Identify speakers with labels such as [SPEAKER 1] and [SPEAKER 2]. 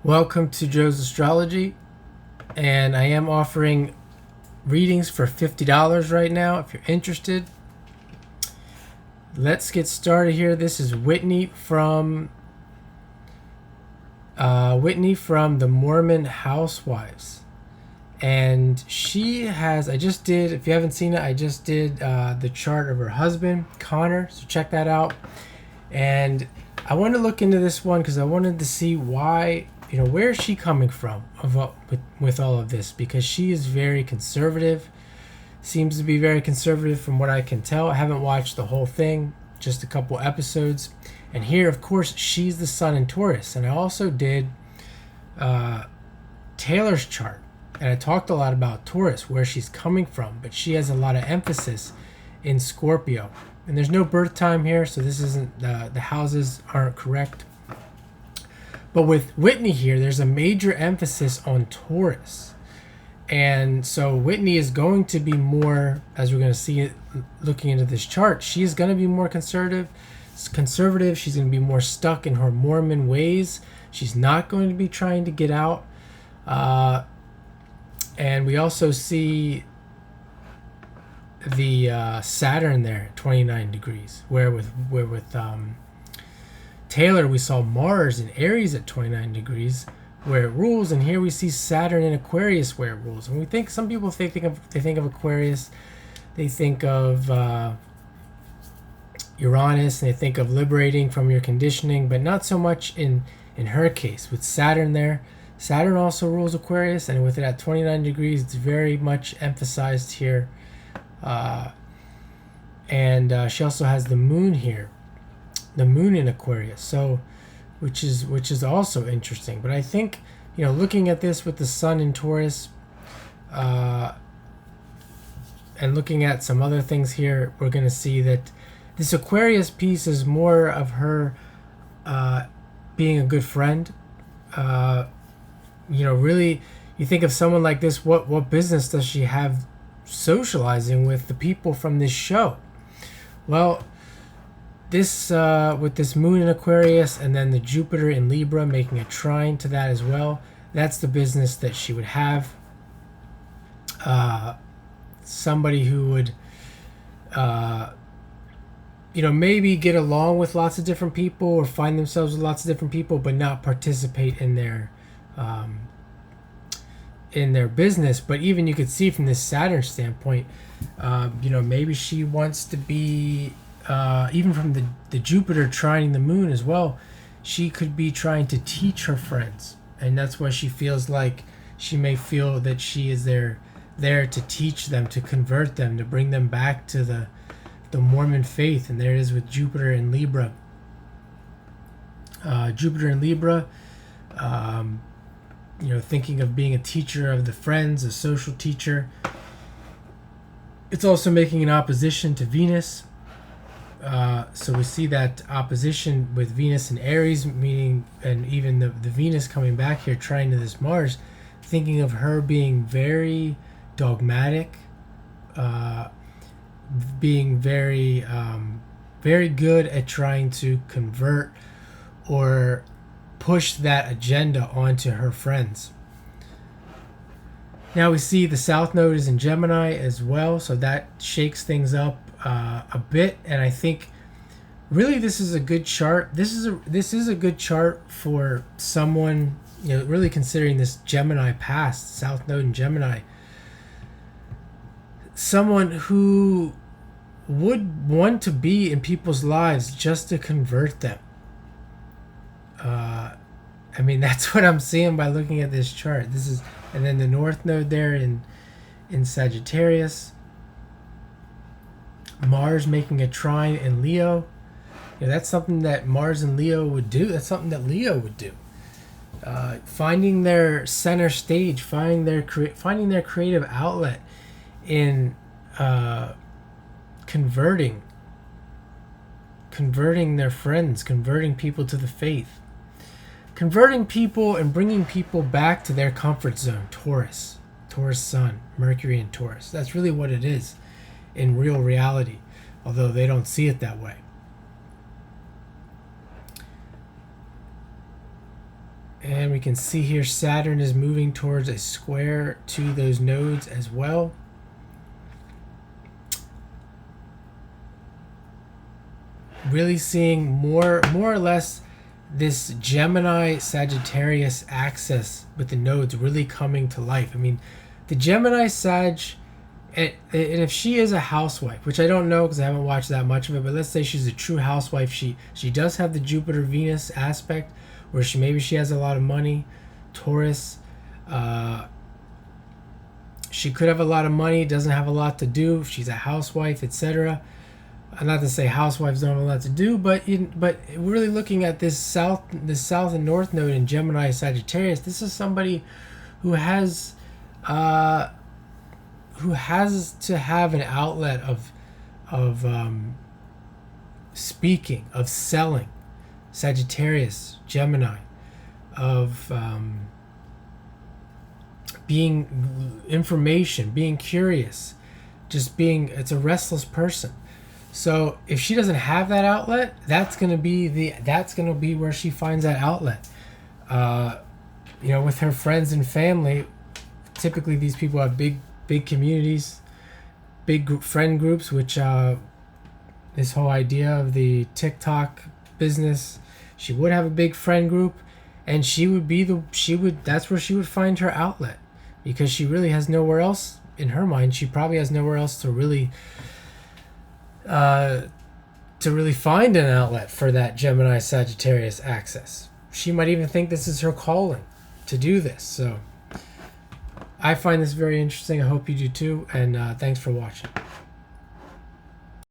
[SPEAKER 1] Welcome to Joe's Astrology, and I am offering readings for $50 right now if you're interested. Let's get started here. This is Whitney from the Mormon Housewives, and she has. I just did. If you haven't seen it, I just did the chart of her husband Connor. So check that out. And I wanted to look into this one because I wanted to see why. Where is she coming from with all of this? Because she is very conservative, seems to be very conservative from what I can tell. I haven't watched the whole thing, just a couple episodes. And here, of course, she's the sun in Taurus. And I also did Taylor's chart. And I talked a lot about Taurus, where she's coming from. But she has a lot of emphasis in Scorpio. And there's no birth time here, so this isn't, the houses aren't correct. But with Whitney here, there's a major emphasis on Taurus. And so Whitney is going to be more, as we're going to see it looking into this chart, she is going to be more conservative. She's going to be more stuck in her Mormon ways. She's not going to be trying to get out. And we also see the Saturn there, 29 degrees, where with Taylor, we saw Mars in Aries at 29 degrees, where it rules, and here we see Saturn in Aquarius, where it rules. And we think some people think of Aquarius, they think of Uranus, and they think of liberating from your conditioning, but not so much in her case. With Saturn there, Saturn also rules Aquarius, and with it at 29 degrees, it's very much emphasized here. And she also has the Moon here. The Moon in Aquarius, so which is also interesting. But I think looking at this with the Sun in Taurus, and looking at some other things here, we're going to see that this Aquarius piece is more of her being a good friend. Really, you think of someone like this, what business does she have socializing with the people from this show? Well, this with this Moon in Aquarius and then the Jupiter in Libra making a trine to that as well, that's the business that she would have. Somebody who would maybe get along with lots of different people or find themselves with lots of different people, but not participate in their business. But even you could see from this Saturn standpoint, maybe she wants to be, even from the Jupiter trining the Moon as well, she could be trying to teach her friends. And that's why she feels like she may feel that she is there to teach them, to convert them, to bring them back to the Mormon faith. And there it is with Jupiter in Libra. Thinking of being a teacher of the friends, a social teacher. It's also making an opposition to Venus. So we see that opposition with Venus and Aries, meaning, and even the Venus coming back here trying to this Mars, thinking of her being very dogmatic, being very good at trying to convert or push that agenda onto her friends. Now we see the South Node is in Gemini as well, so that shakes things up a bit. And I think really this is a good chart. This is a good chart for someone, really considering this Gemini past, South Node in Gemini. Someone who would want to be in people's lives just to convert them. That's what I'm seeing by looking at this chart. And then the North Node there in Sagittarius. Mars making a trine in Leo. That's something that Mars and Leo would do. That's something that Leo would do. Finding their center stage, finding their creative outlet in converting their friends, converting people to the faith, converting people and bringing people back to their comfort zone. Taurus Sun, Mercury in Taurus. That's really what it is in real reality, although they don't see it that way. And we can see here Saturn is moving towards a square to those nodes as well. Really seeing more or less this Gemini Sagittarius axis with the nodes really coming to life. I mean, the Gemini Sag, and if she is a housewife, which I don't know because I haven't watched that much of it, but let's say she's a true housewife, she does have the Jupiter Venus aspect where she has a lot of money. Taurus, she could have a lot of money, doesn't have a lot to do if she's a housewife, etc. Not to say housewives don't have a lot to do, but really looking at this south and north node in Gemini Sagittarius, this is somebody who has to have an outlet of speaking, of selling. Sagittarius, Gemini, of being information, being curious, it's a restless person. So if she doesn't have that outlet, that's gonna be where she finds that outlet. With her friends and family, typically these people have big communities, friend groups, which this whole idea of the TikTok business, she would have a big friend group, and that's where she would find her outlet, because she really has nowhere else in her mind. She probably has nowhere else to really find an outlet for that Gemini Sagittarius axis. She might even think this is her calling to do this. So I find this very interesting. I hope you do too, and thanks for watching.